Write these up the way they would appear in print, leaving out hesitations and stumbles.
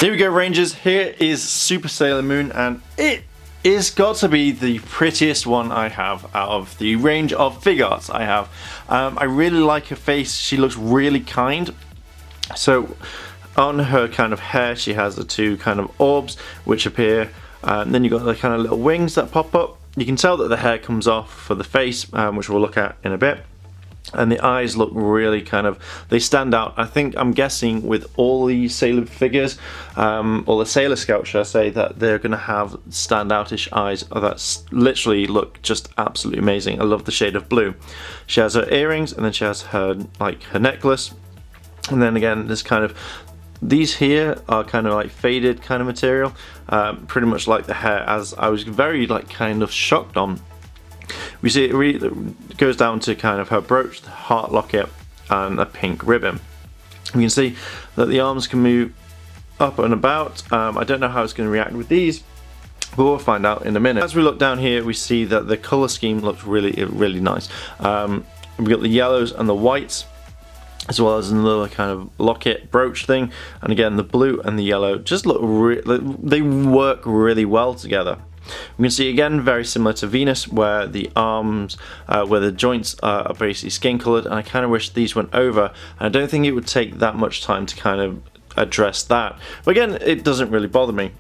Here we go, Rangers. Here is Super Sailor Moon, and it is got to be the prettiest one I have out of the range of Figuarts I have. I really like her face. She looks really kind. So on her kind of hair, she has the two kind of orbs which appear, and then you've got the kind of little wings that pop up. You can tell that the hair comes off for the face, which we'll look at in a bit. And the eyes look really kind of, they stand out. I'm guessing with all the Sailor figures, or the Sailor Scouts, should I say, that they're going to have standoutish eyes that literally look just absolutely amazing. I love the shade of blue. She has her earrings, and then she has her necklace. And then again, this kind of, these here are kind of like faded kind of material, pretty much like the hair, as I was very kind of shocked on. We see it really goes down to kind of her brooch, the heart locket, and a pink ribbon. You can see that the arms can move up and about. I don't know how it's going to react with these, but we'll find out in a minute. As we look down here, we see that the color scheme looks really nice. We've got the yellows and the whites, as well as another kind of locket brooch thing, and again the blue and the yellow just look they work really well together. We can see again very similar to Venus, where the arms, where the joints are basically skin coloured, and I kind of wish these went over. And I don't think it would take that much time to kind of address that, but again, it doesn't really bother me.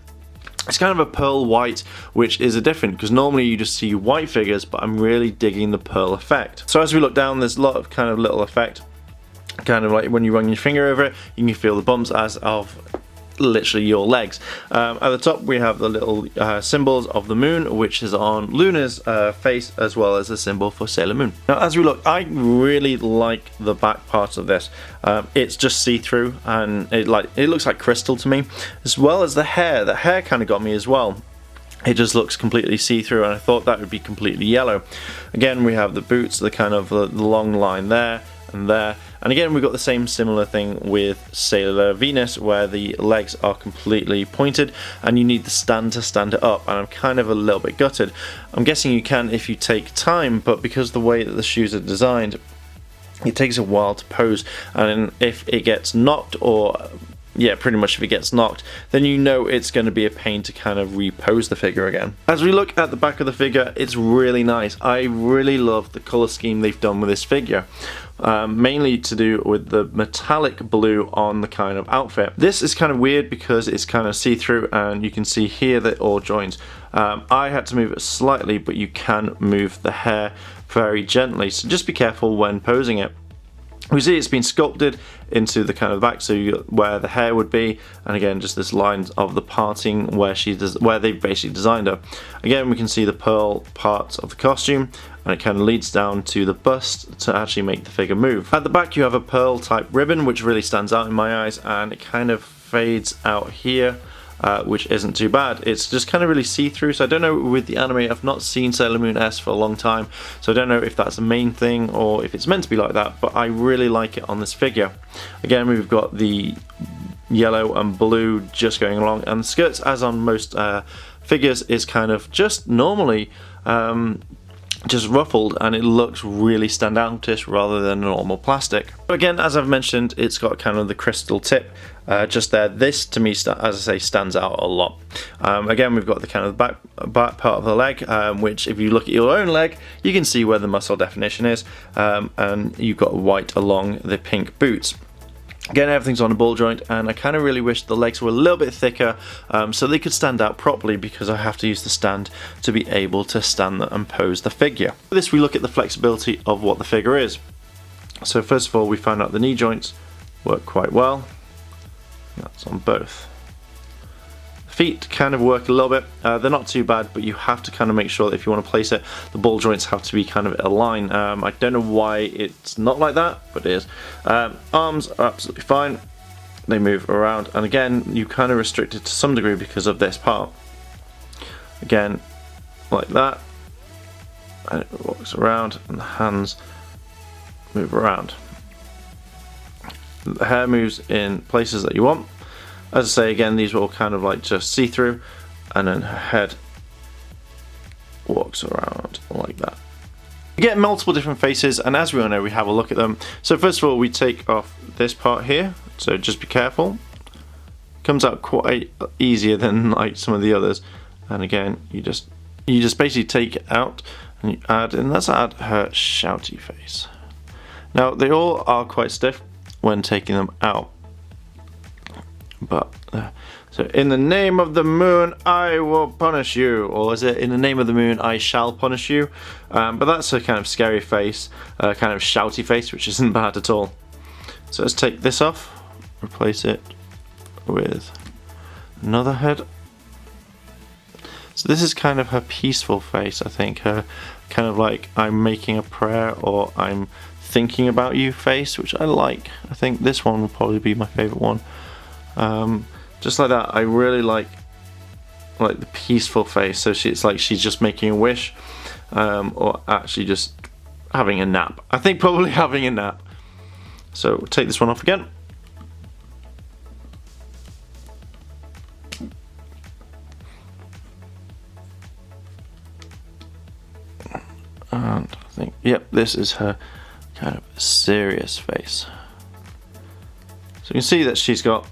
It's kind of a pearl white, which is a different, because normally you just see white figures, but I'm really digging the pearl effect. So as we look down, there's a lot of kind of little effect, kind of like when you run your finger over it, you can feel the bumps as of literally your legs. At the top we have the little symbols of the moon, which is on Luna's face, as well as a symbol for Sailor Moon. Now as we look, I really like the back part of this. It's just see-through, and it looks like crystal to me, as well as the hair. The hair kind of got me as well. It just looks completely see-through, and I thought that would be completely yellow. Again, we have the boots, the kind of the long line there and there. And again, we've got the same similar thing with Sailor Venus, where the legs are completely pointed and you need the stand to stand it up, and I'm kind of a little bit gutted. I'm guessing you can if you take time, but because the way that the shoes are designed, it takes a while to pose, and if it gets knocked, or pretty much if it gets knocked, then you know it's going to be a pain to kind of repose the figure again. As we look at the back of the figure, it's really nice. I really love the color scheme they've done with this figure. Mainly to do with the metallic blue on the kind of outfit. This is kind of weird because it's kind of see-through, and you can see here that it all joins. I had to move it slightly, but you can move the hair very gently, so just be careful when posing it. We see it's been sculpted into the kind of back, so where the hair would be, and again just this line of the parting where they basically designed her. Again, we can see the pearl parts of the costume, and it kind of leads down to the bust to actually make the figure move. At the back you have a pearl type ribbon, which really stands out in my eyes, and it kind of fades out here, which isn't too bad. It's just kind of really see-through, so I don't know with the anime. I've not seen Sailor Moon S for a long time, so I don't know if that's the main thing or if it's meant to be like that, but I really like it on this figure. Again, we've got the yellow and blue just going along, and the skirts, as on most figures, is kind of just normally just ruffled, and it looks really standoutish rather than normal plastic. But again, as I've mentioned, it's got kind of the crystal tip just there. This to me, as I say, stands out a lot. Again, we've got the kind of back part of the leg, which if you look at your own leg, you can see where the muscle definition is, and you've got white along the pink boots. Again, everything's on a ball joint, and I kind of really wish the legs were a little bit thicker, so they could stand out properly, because I have to use the stand to be able to stand and pose the figure. For this, we look at the flexibility of what the figure is. So first of all, we find out the knee joints work quite well. That's on both. Feet kind of work a little bit. They're not too bad, but you have to kind of make sure that if you want to place it, the ball joints have to be kind of aligned. I don't know why it's not like that, but it is. Arms are absolutely fine. They move around, and again, you kind of restrict it to some degree because of this part. Again, like that, and it walks around, and the hands move around. The hair moves in places that you want. As I say, again, these were all kind of like just see-through, and then her head walks around like that. You get multiple different faces, and as we all know, we have a look at them. So first of all, we take off this part here, so just be careful. Comes out quite easier than like some of the others. And again, you just basically take it out and you add, and let's add her shouty face. Now they all are quite stiff when taking them out, but so in the name of the moon I will punish you, or is it in the name of the moon I shall punish you? But that's a kind of scary face, kind of shouty face, which isn't bad at all. So let's take this off, replace it with another head. So this is kind of her peaceful face, I think, her kind of like I'm making a prayer or I'm thinking about you face, which I like. I think this one will probably be my favorite one. Just like that, I really like the peaceful face. So it's like she's just making a wish, or actually just having a nap. I think probably having a nap. So we'll take this one off again. And I think, yep, this is her kind of serious face. So you can see that she's got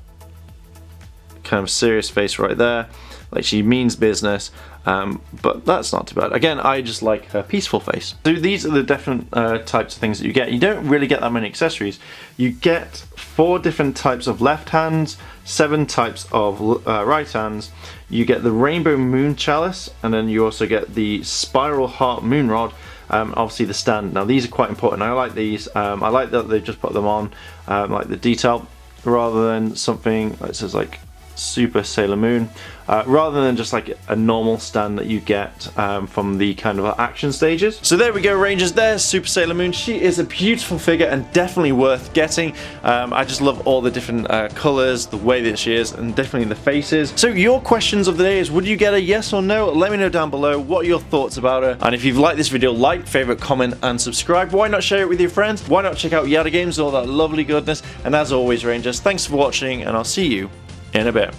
kind of a serious face right there, like she means business, but that's not too bad. Again, I just like her peaceful face. So these are the different types of things that you get. You don't really get that many accessories. You get 4 different types of left hands, 7 types of right hands. You get the rainbow moon chalice, and then you also get the spiral heart moon rod. Obviously the stand. Now these are quite important. I like these. I like that they've just put them on, like the detail, rather than something that says like Super Sailor Moon, rather than just like a normal stand that you get from the kind of action stages. So there we go, Rangers. There's Super Sailor Moon. She is a beautiful figure and definitely worth getting. I just love all the different colors, the way that she is, and definitely the faces. So your questions of the day is, would you get a yes or no? Let me know down below what are your thoughts about her. And if you've liked this video, like, favorite, comment, and subscribe. Why not share it with your friends? Why not check out Yada Games, all that lovely goodness? And as always, Rangers, thanks for watching, and I'll see you in a bit.